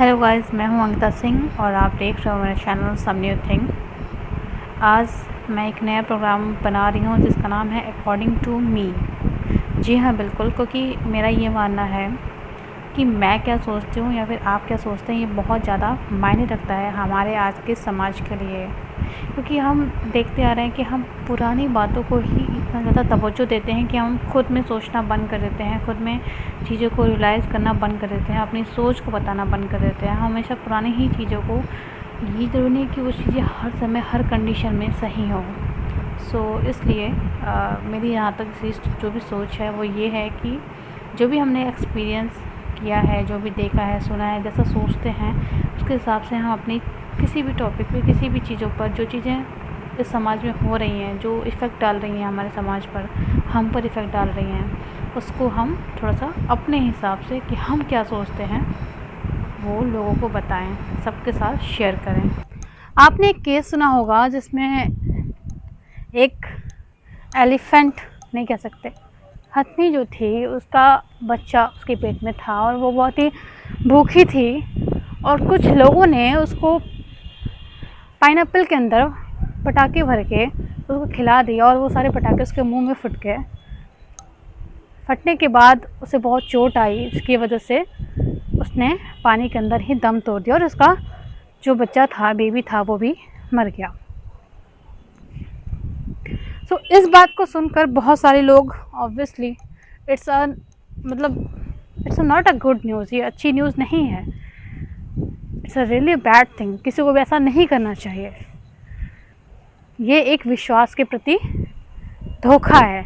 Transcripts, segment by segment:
Hello guys, मैं हूं अंकिता सिंह और आप देख रहे हो मेरा चैनल सम न्यू थिंग। आज मैं एक नया प्रोग्राम बना रही हूं जिसका नाम है अकॉर्डिंग टू मी। जी हाँ, बिल्कुल, क्योंकि मेरा ये मानना है कि मैं क्या सोचती हूँ या फिर आप क्या सोचते हैं ये बहुत ज़्यादा मायने रखता है हमारे आज के समाज के लिए। क्योंकि हम देखते आ रहे हैं कि हम पुरानी बातों को ही इतना ज़्यादा तवज्जो देते हैं कि हम खुद में सोचना बंद कर देते हैं, खुद में चीज़ों को रियलाइज़ करना बंद कर देते हैं, अपनी सोच को बताना बंद कर देते हैं। हमेशा पुरानी ही चीज़ों को, ये ज़रूरी नहीं कि वो चीज़ें हर समय हर कंडीशन में सही हों। इसलिए मेरी यहाँ तक जो भी सोच है वो ये है कि जो भी हमने एक्सपीरियंस किया है, जो भी देखा है, सुना है, जैसा सोचते हैं उसके हिसाब से हम अपनी किसी भी टॉपिक पे, किसी भी चीज़ों पर, जो चीज़ें इस समाज में हो रही हैं, जो इफ़ेक्ट डाल रही हैं हमारे समाज पर, हम पर इफ़ेक्ट डाल रही हैं, उसको हम थोड़ा सा अपने हिसाब से कि हम क्या सोचते हैं वो लोगों को बताएं, सबके साथ शेयर करें। आपने एक केस सुना होगा जिसमें एक एलिफेंट नहीं कह सकते, हथनी जो थी उसका बच्चा उसके पेट में था और वो बहुत ही भूखी थी और कुछ लोगों ने उसको पाइनएप्पल के अंदर पटाखे भर के उसको खिला दिया और वो सारे पटाखे उसके मुंह में फट गए। फटने के बाद उसे बहुत चोट आई, जिसकी वजह से उसने पानी के अंदर ही दम तोड़ दिया और उसका जो बच्चा था, बेबी था, वो भी मर गया। इस बात को सुनकर बहुत सारे लोग, obviously it's not a good news, ये अच्छी न्यूज़ नहीं है, it's a really bad thing. किसी को भी ऐसा नहीं करना चाहिए। ये एक विश्वास के प्रति धोखा है,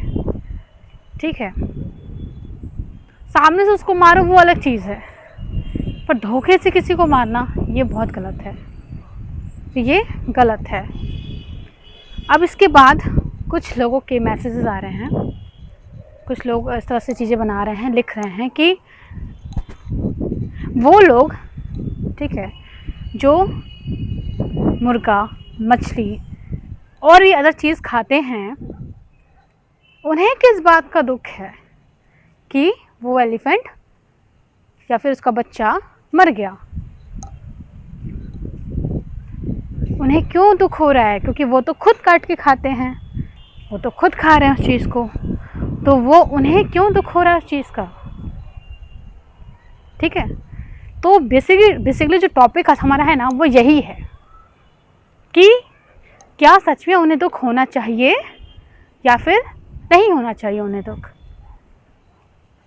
ठीक है। सामने से उसको मारो वो अलग चीज़ है, पर धोखे से किसी को मारना ये बहुत गलत है, ये गलत है। अब इसके बाद कुछ लोगों के मैसेजेस आ रहे हैं, कुछ लोग इस तरह से चीज़ें बना रहे हैं, लिख रहे हैं कि वो लोग, ठीक है, जो मुर्गा, मछली और भी अदर चीज़ खाते हैं, उन्हें किस बात का दुख है कि वो एलिफेंट या फिर उसका बच्चा मर गया। उन्हें क्यों दुख हो रहा है? क्योंकि वो तो खुद काट के खाते हैं, वो तो खुद खा रहे हैं उस चीज़ को, तो वो उन्हें क्यों दुख हो रहा है उस चीज़ का, ठीक है। तो बेसिकली जो टॉपिक हमारा है ना, वो यही है कि क्या सच में उन्हें दुख होना चाहिए या फिर नहीं होना चाहिए उन्हें दुख।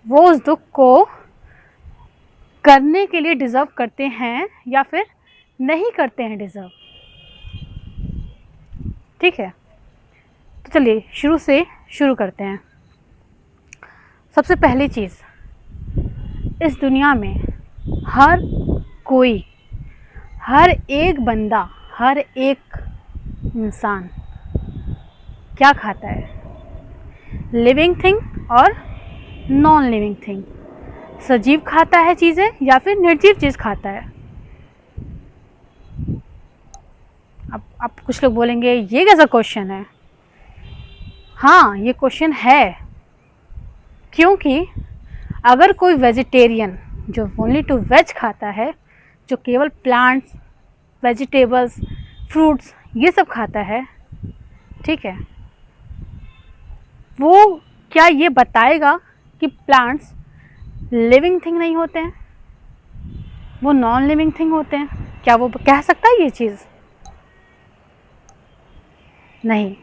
वो उस दुख को करने के लिए डिज़र्व करते हैं या फिर नहीं करते हैं डिज़र्व, ठीक है। तो चलिए शुरू से शुरू करते हैं। सबसे पहली चीज़, इस दुनिया में हर कोई, हर एक बंदा, हर एक इंसान क्या खाता है? लिविंग थिंग और नॉन लिविंग थिंग। सजीव खाता है चीज़ें या फिर निर्जीव चीज़ खाता है? अब कुछ लोग बोलेंगे ये कैसा क्वेश्चन है? हाँ, ये क्वेश्चन है, क्योंकि अगर कोई वेजिटेरियन जो ओनली टू वेज खाता है, जो केवल प्लांट्स, वेजिटेबल्स, फ्रूट्स ये सब खाता है, ठीक है, वो क्या ये बताएगा कि प्लांट्स लिविंग थिंग नहीं होते हैं, वो नॉन लिविंग थिंग होते हैं? क्या वो कह सकता है ये चीज़? नहीं।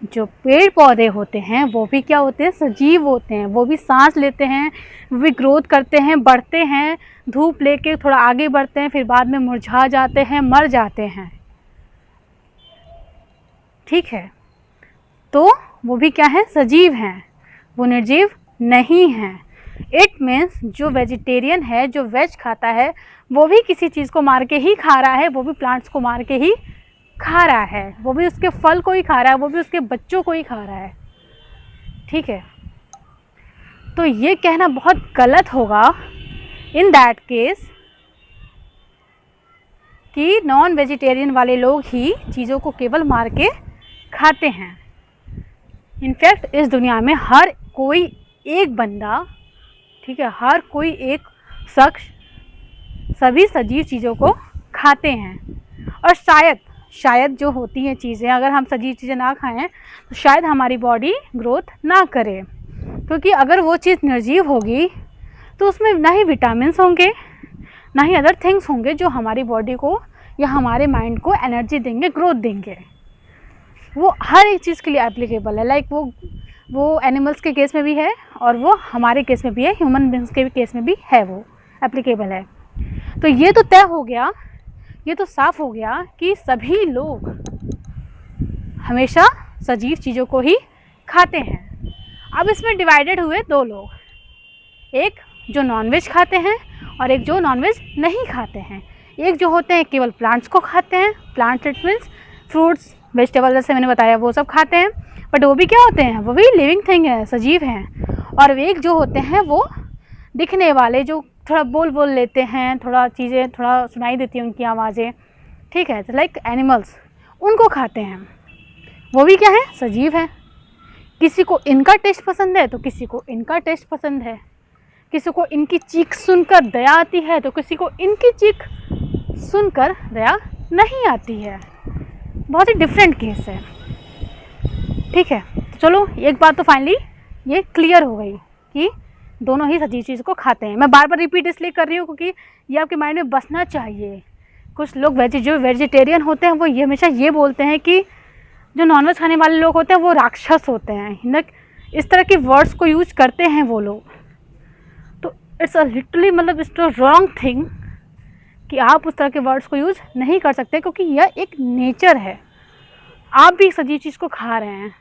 जो पेड़ पौधे होते हैं वो भी क्या होते हैं? सजीव होते हैं। वो भी सांस लेते हैं, वो भी ग्रोथ करते हैं, बढ़ते हैं, धूप लेके थोड़ा आगे बढ़ते हैं, फिर बाद में मुरझा जाते हैं, मर जाते हैं, ठीक है। तो वो भी क्या है? सजीव हैं, वो निर्जीव नहीं हैं। इट मीन्स जो वेजिटेरियन है, जो वेज खाता है, वो भी किसी चीज़ को मार के ही खा रहा है, वो भी प्लांट्स को मार के ही खा रहा है, वो भी उसके फल को ही खा रहा है, वो भी उसके बच्चों को ही खा रहा है, ठीक है। तो ये कहना बहुत गलत होगा इन दैट केस कि नॉन वेजिटेरियन वाले लोग ही चीज़ों को केवल मार के खाते हैं। इनफैक्ट इस दुनिया में हर कोई एक बंदा, ठीक है, हर कोई एक शख्स सभी सजीव चीज़ों को खाते हैं। और शायद जो होती हैं चीज़ें, अगर हम सजीव चीज़ें ना खाएं तो शायद हमारी बॉडी ग्रोथ ना करे, क्योंकि अगर वो चीज़ निर्जीव होगी तो उसमें ना ही विटामिन्स होंगे, ना ही अदर थिंग्स होंगे जो हमारी बॉडी को या हमारे माइंड को एनर्जी देंगे, ग्रोथ देंगे। वो हर एक चीज़ के लिए एप्लीकेबल है। लाइक वो एनिमल्स के केस में भी है और वो हमारे केस में भी है, ह्यूमन बींग्स के केस में भी है, वो एप्लीकेबल है। तो ये तो तय हो गया, ये तो साफ हो गया कि सभी लोग हमेशा सजीव चीज़ों को ही खाते हैं। अब इसमें डिवाइडेड हुए दो लोग, एक जो नॉनवेज खाते हैं और एक जो नॉनवेज नहीं खाते हैं। एक जो होते हैं केवल प्लांट्स को खाते हैं, plant it means fruits vegetable, जैसे मैंने बताया वो सब खाते हैं, बट वो भी क्या होते हैं, वो भी लिविंग थिंग है, सजीव हैं। और एक जो होते हैं वो दिखने वाले, जो थोड़ा बोल लेते हैं, थोड़ा चीज़ें थोड़ा सुनाई देती हैं उनकी आवाज़ें, ठीक है, लाइक एनिमल्स, उनको खाते हैं। वो भी क्या है, सजीव है। किसी को इनका टेस्ट पसंद है तो किसी को इनका टेस्ट पसंद है, किसी को इनकी चीख सुनकर दया आती है तो किसी को इनकी चीख सुनकर दया नहीं आती है। बहुत ही डिफरेंट केस है, ठीक है। तो चलो एक बात तो फाइनली ये क्लियर हो गई कि दोनों ही सजीव चीज़ को खाते हैं। मैं बार बार रिपीट इसलिए कर रही हूँ क्योंकि ये आपके माइंड में बसना चाहिए। कुछ लोग जो वेजिटेरियन होते हैं वो ये हमेशा ये बोलते हैं कि जो नॉनवेज खाने वाले लोग होते हैं वो राक्षस होते हैं, ना इस तरह के वर्ड्स को यूज करते हैं वो लोग। तो इट्स अ लिटरली मतलब इट्स अ रॉन्ग थिंग कि आप उस तरह के वर्ड्स को यूज नहीं कर सकते, क्योंकि यह एक नेचर है। आप भी सजीव चीज़ को खा रहे हैं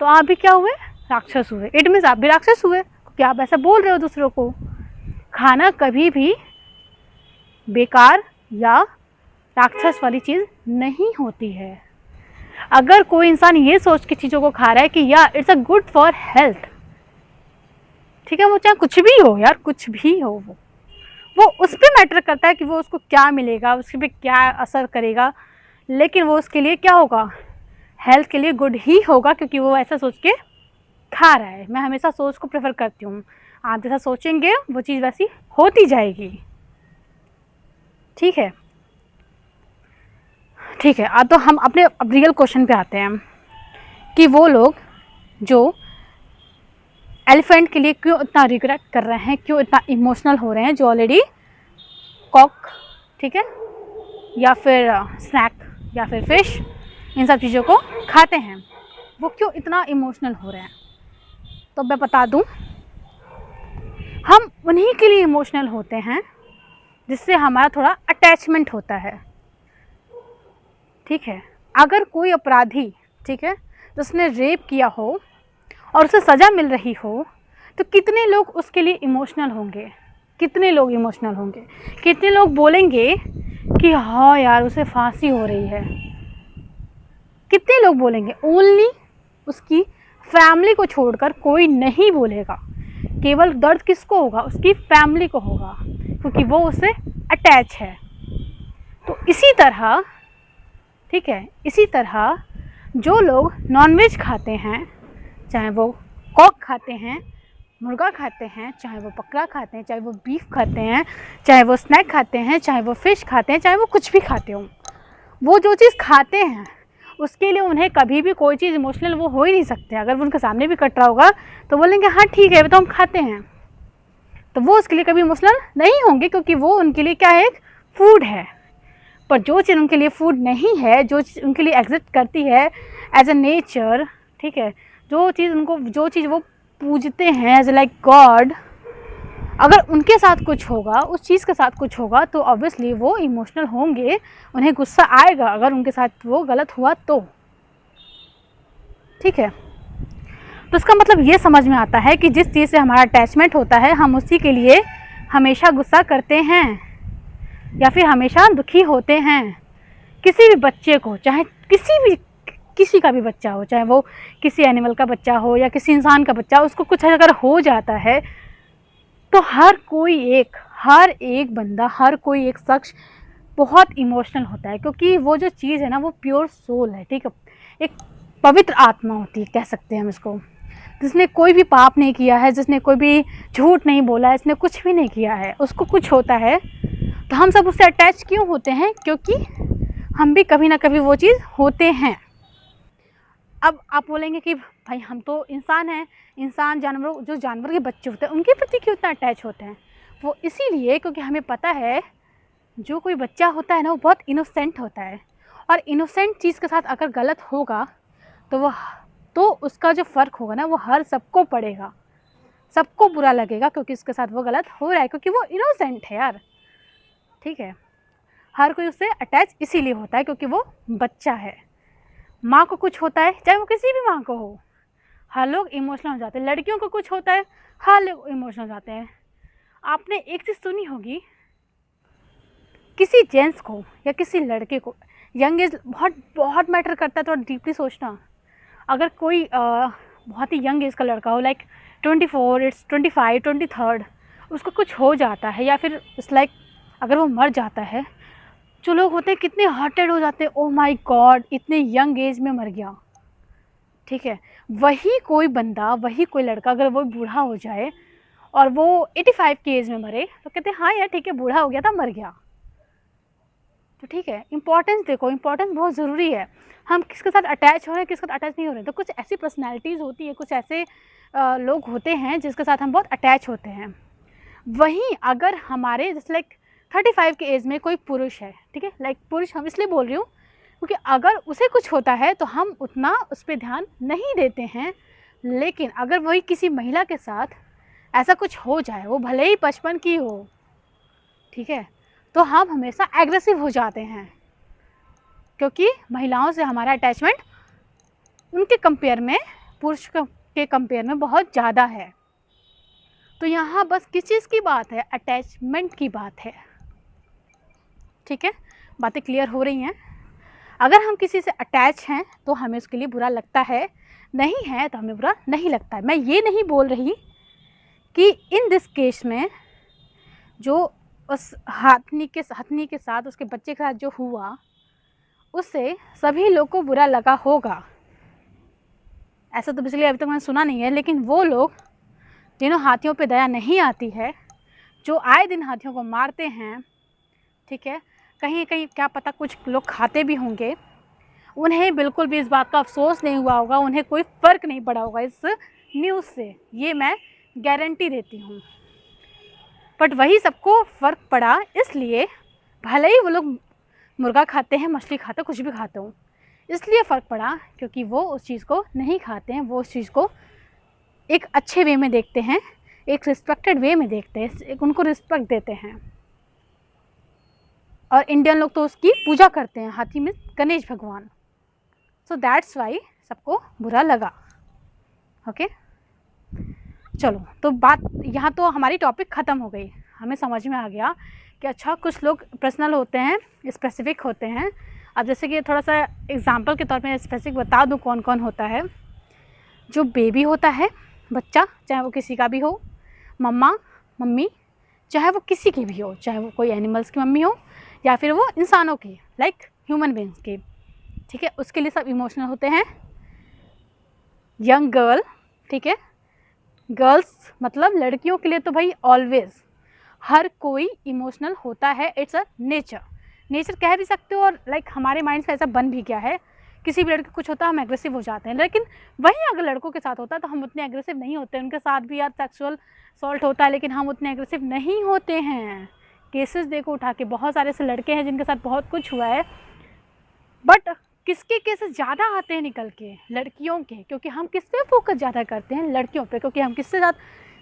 तो आप भी क्या हुए, राक्षस हुए। इट मीन्स आप भी राक्षस हुए क्योंकि आप ऐसा बोल रहे हो दूसरों को। खाना कभी भी बेकार या राक्षस वाली चीज़ नहीं होती है। अगर कोई इंसान ये सोच के चीज़ों को खा रहा है कि यार it's a good for health, ठीक है, वो चाहे कुछ भी हो यार, कुछ भी हो, वो उस पर मैटर करता है कि वो उसको क्या मिलेगा, उसके पे क्या असर करेगा, लेकिन वो उसके लिए क्या होगा, हेल्थ के लिए गुड ही होगा, क्योंकि वो ऐसा सोच के खा रहा है। मैं हमेशा सोच को प्रेफर करती हूँ, आप जैसा सोचेंगे वो चीज़ वैसी होती जाएगी, ठीक है। ठीक है, तो हम अपने रियल क्वेश्चन पे आते हैं कि वो लोग जो एलिफेंट के लिए क्यों इतना रिग्रेट कर रहे हैं, क्यों इतना इमोशनल हो रहे हैं, जो ऑलरेडी कॉक, ठीक है, या फिर स्नैक या फिर फिश, इन सब चीज़ों को खाते हैं, वो क्यों इतना इमोशनल हो रहे हैं। तो मैं बता दूं, हम उन्हीं के लिए इमोशनल होते हैं जिससे हमारा थोड़ा अटैचमेंट होता है, ठीक है। अगर कोई अपराधी, ठीक है, जिसने रेप किया हो और उसे सज़ा मिल रही हो, तो कितने लोग उसके लिए इमोशनल होंगे, कितने लोग इमोशनल होंगे, कितने लोग बोलेंगे कि हाँ यार उसे फांसी हो रही है, कितने लोग बोलेंगे। ओनली उसकी फैमिली को छोड़कर कोई नहीं बोलेगा। केवल दर्द किसको होगा, उसकी फैमिली को होगा, क्योंकि वो उससे अटैच है। तो इसी तरह, ठीक है, इसी तरह जो लोग नॉनवेज खाते हैं, चाहे वो कॉक खाते हैं, मुर्गा खाते हैं, चाहे वो बकरा खाते हैं, चाहे वो बीफ खाते हैं, चाहे वो स्नैक खाते हैं, चाहे वो फ़िश खाते हैं, चाहे वो कुछ भी खाते हों, वो जो चीज़ खाते हैं उसके लिए उन्हें कभी भी कोई चीज़ इमोशनल वो हो ही नहीं सकते। अगर वो उनके सामने भी कट रहा होगा तो बोलेंगे हाँ ठीक है तो हम खाते हैं, तो वो उसके लिए कभी इमोशनल नहीं होंगे, क्योंकि वो उनके लिए क्या है, एक फूड है। पर जो चीज़ उनके लिए फूड नहीं है, जो चीज़ उनके लिए एग्जिस्ट करती है एज अ नेचर, ठीक है, जो चीज़ वो पूजते हैं एज लाइक गॉड, अगर उनके साथ कुछ होगा, उस चीज़ के साथ कुछ होगा, तो ऑब्वियसली वो इमोशनल होंगे, उन्हें गुस्सा आएगा अगर उनके साथ वो गलत हुआ तो, ठीक है। तो इसका मतलब ये समझ में आता है कि जिस चीज़ से हमारा अटैचमेंट होता है, हम उसी के लिए हमेशा गुस्सा करते हैं या फिर हमेशा दुखी होते हैं। किसी भी बच्चे को, चाहे किसी का भी बच्चा हो, चाहे वो किसी एनिमल का बच्चा हो या किसी इंसान का बच्चा, उसको कुछ अगर हो जाता है तो हर एक बंदा, हर कोई एक शख्स बहुत इमोशनल होता है, क्योंकि वो जो चीज़ है ना वो प्योर सोल है, ठीक है, एक पवित्र आत्मा होती है, कह सकते हैं हम इसको, जिसने कोई भी पाप नहीं किया है, जिसने कोई भी झूठ नहीं बोला है, जिसने कुछ भी नहीं किया है, उसको कुछ होता है तो हम सब उससे अटैच क्यों होते हैं? क्योंकि हम भी कभी ना कभी वो चीज़ होते हैं। अब आप बोलेंगे कि भाई हम तो इंसान हैं, इंसान जानवरों, जो जानवर के बच्चे होते हैं उनके प्रति क्यों इतना अटैच होते हैं? वो इसीलिए क्योंकि हमें पता है जो कोई बच्चा होता है ना वो बहुत इनोसेंट होता है, और इनोसेंट चीज़ के साथ अगर गलत होगा तो उसका जो फ़र्क होगा ना वो हर सबको पड़ेगा, सबको बुरा लगेगा, क्योंकि उसके साथ वो गलत हो रहा है, क्योंकि वो इनोसेंट है यार। ठीक है, हर कोई उससे अटैच इसीलिए होता है क्योंकि वो बच्चा है। माँ को कुछ होता है, चाहे वो किसी भी माँ को हो, हर लोग इमोशनल हो जाते हैं। लड़कियों को कुछ होता है, हर लोग इमोशनल हो जाते हैं। आपने एक चीज़ सुनी होगी, किसी जेंट्स को या किसी लड़के को यंग एज बहुत बहुत मैटर करता है। थोड़ा डीपली सोचना, अगर कोई बहुत ही यंग एज का लड़का हो, लाइक 24, इट्स 25, 23, उसको कुछ हो जाता है या फिर इट्स लाइक अगर वो मर जाता है, जो लोग होते हैं कितने हर्टेड हो जाते हैं, ओ माय गॉड इतने यंग एज में मर गया। ठीक है, वही कोई बंदा, वही कोई लड़का अगर वो बूढ़ा हो जाए और वो 85 की एज में मरे तो कहते हैं हाँ यार ठीक है, बूढ़ा हो गया था, मर गया। तो ठीक है, इंपॉर्टेंस देखो, इंपॉर्टेंस बहुत ज़रूरी है। हम किसके साथ अटैच हो रहे हैं, किसके साथ अटैच नहीं हो रहे हैं। तो कुछ ऐसी पर्सनैलिटीज़ होती है, कुछ ऐसे लोग होते हैं जिसके साथ हम बहुत अटैच होते हैं। वहीं अगर हमारे जैसे लाइक 35 की एज में कोई पुरुष है, ठीक है, लाइक पुरुष हम इसलिए बोल रही हूँ क्योंकि अगर उसे कुछ होता है तो हम उतना उस पर ध्यान नहीं देते हैं। लेकिन अगर वही किसी महिला के साथ ऐसा कुछ हो जाए, वो भले ही 55 की हो, ठीक है, तो हम हमेशा एग्रेसिव हो जाते हैं, क्योंकि महिलाओं से हमारा अटैचमेंट उनके कंपेयर में, पुरुष के कंपेयर में बहुत ज़्यादा है। तो यहाँ बस किस चीज़ की बात है? अटैचमेंट की बात है। ठीक है, बातें क्लियर हो रही हैं? अगर हम किसी से अटैच हैं तो हमें उसके लिए बुरा लगता है, नहीं है तो हमें बुरा नहीं लगता है। मैं ये नहीं बोल रही कि इन दिस केस में जो उस हथनी के साथ, उसके बच्चे के साथ जो हुआ, उससे सभी लोग को बुरा लगा होगा, ऐसा तो पिछले अभी तक मैंने सुना नहीं है। लेकिन वो लोग जिन्हों हाथियों पे दया नहीं आती है, जो आए दिन हाथियों को मारते हैं, ठीक है, कहीं कहीं क्या पता कुछ लोग खाते भी होंगे, उन्हें बिल्कुल भी इस बात का अफसोस नहीं हुआ होगा, उन्हें कोई फ़र्क नहीं पड़ा होगा इस न्यूज़ से, ये मैं गारंटी देती हूँ। बट वही सबको फ़र्क पड़ा, इसलिए भले ही वो लोग मुर्गा खाते हैं, मछली खाते हैं, कुछ भी खाते हों, इसलिए फ़र्क पड़ा क्योंकि वो उस चीज़ को नहीं खाते हैं, वो उस चीज़ को एक अच्छे वे में देखते हैं, एक रिस्पेक्टेड वे में देखते हैं, एक उनको रिस्पेक्ट देते हैं। और इंडियन लोग तो उसकी पूजा करते हैं, हाथी में गणेश भगवान। सो दैट्स वाई सबको बुरा लगा। ओके, चलो, तो बात यहाँ तो हमारी टॉपिक ख़त्म हो गई, हमें समझ में आ गया कि अच्छा कुछ लोग पर्सनल होते हैं, स्पेसिफिक होते हैं। अब जैसे कि थोड़ा सा एग्जांपल के तौर पे स्पेसिफिक बता दूँ कौन कौन होता है। जो बेबी होता है, बच्चा, चाहे वो किसी का भी हो, मम्मी, चाहे वो किसी की भी हो, चाहे वो कोई एनिमल्स की मम्मी हो या फिर वो इंसानों की, लाइक ह्यूमन बींग्स की, ठीक है, उसके लिए सब इमोशनल होते हैं। यंग गर्ल, ठीक है, गर्ल्स मतलब लड़कियों के लिए तो भाई ऑलवेज हर कोई इमोशनल होता है, इट्स अ नेचर कह भी सकते हो, और लाइक हमारे माइंड से ऐसा बन भी गया है। किसी भी लड़के कुछ होता है हम एग्रेसिव हो जाते हैं, लेकिन वहीं अगर लड़कों के साथ होता है तो हम उतने एग्रेसिव नहीं होते। उनके साथ भी यार सेक्सुअल असॉल्ट होता है, लेकिन हम उतने एग्रेसिव नहीं होते हैं। केसेस देखो उठा के, बहुत सारे ऐसे लड़के हैं जिनके साथ बहुत कुछ हुआ है, बट किसके केसेस ज़्यादा आते हैं निकल के? लड़कियों के, क्योंकि हम किस पे फोकस ज़्यादा करते हैं? लड़कियों पे, क्योंकि हम किससे साथ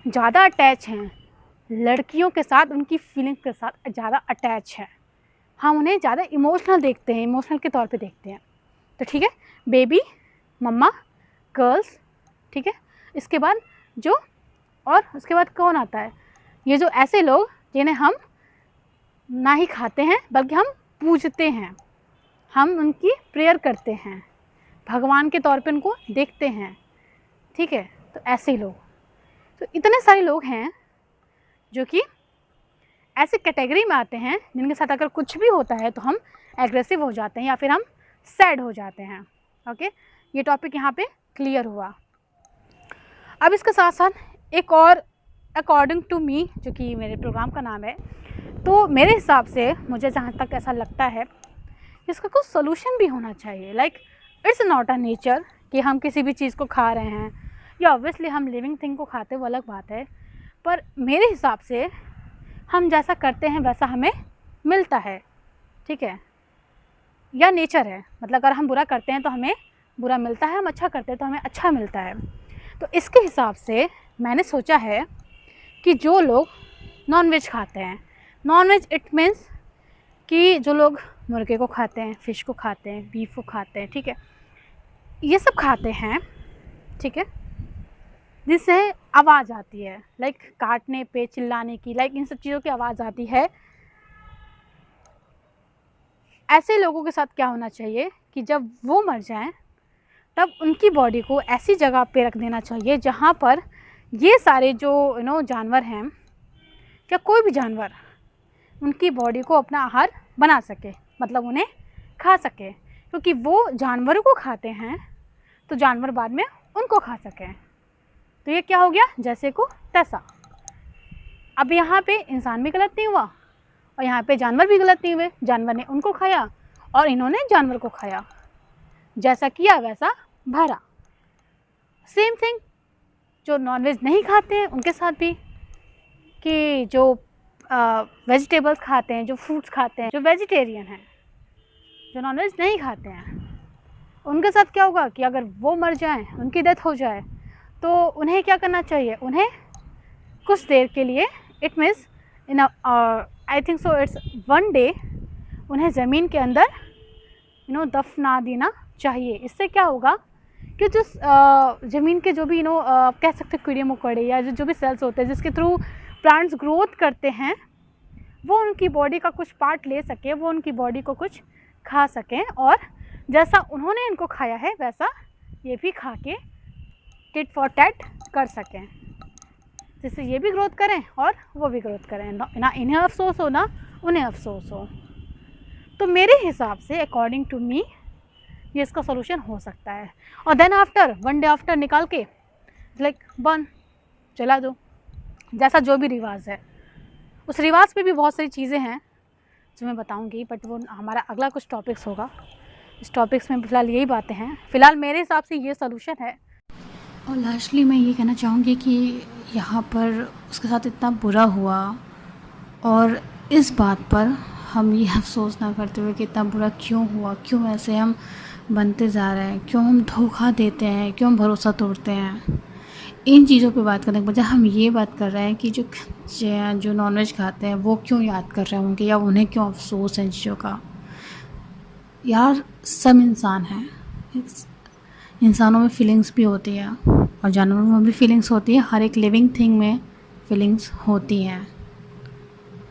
ज़्यादा अटैच हैं? लड़कियों के साथ, उनकी फीलिंग्स के साथ ज़्यादा अटैच है, हम उन्हें ज़्यादा इमोशनल देखते हैं, इमोशनल के तौर पे देखते हैं। तो ठीक है, बेबी, मम्मा, गर्ल्स, ठीक है, इसके बाद जो, और उसके बाद कौन आता है? ये जो ऐसे लोग जिन्हें हम ना ही खाते हैं बल्कि हम पूजते हैं, हम उनकी प्रेयर करते हैं, भगवान के तौर पे उनको देखते हैं, ठीक है, तो ऐसे लोग। तो इतने सारे लोग हैं जो कि ऐसे कैटेगरी में आते हैं जिनके साथ अगर कुछ भी होता है तो हम एग्रेसिव हो जाते हैं या फिर हम सैड हो जाते हैं। ओके, ये टॉपिक यहाँ पे क्लियर हुआ। अब इसके साथ साथ एक और, अकॉर्डिंग टू मी, जो कि मेरे प्रोग्राम का नाम है, तो मेरे हिसाब से मुझे जहाँ तक ऐसा लगता है इसका कुछ सोल्यूशन भी होना चाहिए। Like it's not a nature कि हम किसी भी चीज़ को खा रहे हैं, या ऑब्वियसली हम लिविंग थिंग को खाते वो अलग बात है, पर मेरे हिसाब से हम जैसा करते हैं वैसा हमें मिलता है, ठीक है, या नेचर है। मतलब अगर हम बुरा करते हैं तो हमें बुरा मिलता है, हम अच्छा करते हैं तो हमें अच्छा मिलता है। तो इसके हिसाब से मैंने सोचा है कि जो लोग नॉनवेज खाते हैं, नॉनवेज इट मीन्स कि जो लोग मुर्गे को खाते हैं, फ़िश को खाते हैं, बीफ को खाते हैं, ठीक है, ये सब खाते हैं, ठीक है, जिससे आवाज़ आती है, लाइक काटने पे, चिल्लाने की, लाइक इन सब चीज़ों की आवाज़ आती है। ऐसे लोगों के साथ क्या होना चाहिए कि जब वो मर जाएं तब उनकी बॉडी को ऐसी जगह पे रख देना चाहिए जहाँ पर ये सारे जो जानवर हैं, क्या कोई भी जानवर उनकी बॉडी को अपना आहार बना सके, मतलब उन्हें खा सके, क्योंकि वो जानवरों को खाते हैं तो जानवर बाद में उनको खा सकें। तो ये क्या हो गया, जैसे को तैसा। अब यहाँ पे इंसान भी गलत नहीं हुआ और यहाँ पे जानवर भी गलत नहीं हुए। जानवर ने उनको खाया और इन्होंने जानवर को खाया, जैसा किया वैसा भरा। सेम थिंग जो नॉनवेज नहीं खाते हैं उनके साथ भी, कि जो वेजिटेबल्स खाते हैं, जो फ्रूट्स खाते हैं, जो वेजिटेरियन हैं, जो नॉनवेज नहीं खाते हैं, उनके साथ क्या होगा कि अगर वो मर जाएं, उनकी डेथ हो जाए, तो उन्हें क्या करना चाहिए, उन्हें कुछ देर के लिए, it means in I think so it's 1 day, उन्हें ज़मीन के अंदर दफना देना चाहिए। इससे क्या होगा कि जो ज़मीन के जो भी कह सकते हैं कीड़े मकोड़े या जो भी सेल्स होते हैं जिसके थ्रू प्लांट्स ग्रोथ करते हैं, वो उनकी बॉडी का कुछ पार्ट ले सके, वो उनकी बॉडी को कुछ खा सकें, और जैसा उन्होंने इनको खाया है वैसा ये भी खा के टिट फॉर टैट कर सकें, जिससे ये भी ग्रोथ करें और वो भी ग्रोथ करें, ना इन्हें अफसोस हो ना उन्हें अफसोस हो। तो मेरे हिसाब से अकॉर्डिंग टू मी ये इसका सोल्यूशन हो सकता है। और देन आफ्टर 1 डे आफ्टर निकाल के लाइक बर्न, जला दो, जैसा जो भी रिवाज है। उस रिवाज पे भी बहुत सारी चीज़ें हैं जो मैं बताऊंगी, बट वो हमारा अगला कुछ टॉपिक्स होगा। इस टॉपिक्स में फ़िलहाल यही बातें हैं, फ़िलहाल मेरे हिसाब से ये सोल्यूशन है। और लास्टली मैं ये कहना चाहूँगी कि यहाँ पर उसके साथ इतना बुरा हुआ और इस बात पर हम ये अफसोस ना करते हुए कि इतना बुरा क्यों हुआ, क्यों ऐसे हम बनते जा रहे हैं, क्यों हम धोखा देते हैं, क्यों हम भरोसा तोड़ते हैं, इन चीज़ों पे बात करने के बजाय हम ये बात कर रहे हैं कि जो नॉनवेज खाते हैं वो क्यों याद कर रहे होंगे या उन्हें क्यों अफसोस है इन चीज़ों का। यार सब इंसान हैं, इंसानों में फीलिंग्स भी होती है और जानवरों में भी फीलिंग्स होती है, हर एक लिविंग थिंग में फीलिंग्स होती हैं।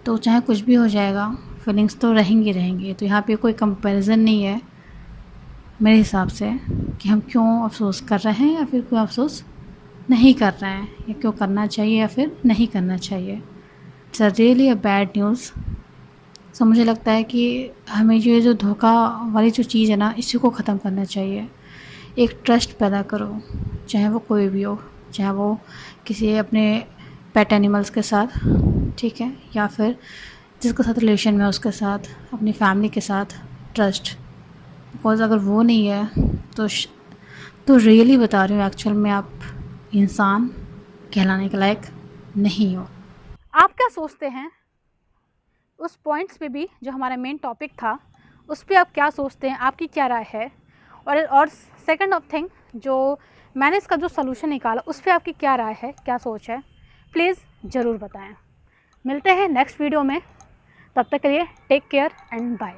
तो चाहे कुछ भी हो जाएगा, फीलिंग्स तो रहेंगी। तो यहाँ पे कोई कंपैरिजन नहीं है मेरे हिसाब से कि हम क्यों अफसोस कर रहे हैं या फिर कोई अफसोस नहीं कर रहे हैं, या क्यों करना चाहिए या फिर नहीं करना चाहिए। It's really a bad news. So मुझे लगता है कि हमें जो धोखा वाली जो चीज़ है ना, इसी को ख़त्म करना चाहिए। एक ट्रस्ट पैदा करो, चाहे वो कोई भी हो, चाहे वो किसी अपने पेट एनिमल्स के साथ, ठीक है, या फिर जिसके साथ रिलेशन में उसके साथ, अपनी फैमिली के साथ ट्रस्ट। बिकॉज़ अगर वो नहीं है तो रियली बता रही हूँ, एक्चुअल में आप इंसान कहलाने के लायक नहीं हो। आप क्या सोचते हैं उस पॉइंट्स पे भी, जो हमारा मेन टॉपिक था उस पे आप क्या सोचते हैं, आपकी क्या राय है? और सेकंड ऑफ थिंग, जो मैंने इसका जो सलूशन निकाला उस पे आपकी क्या राय है, क्या सोच है, प्लीज़ ज़रूर बताएं। मिलते हैं नेक्स्ट वीडियो में, तब तक के लिए टेक केयर एंड बाय।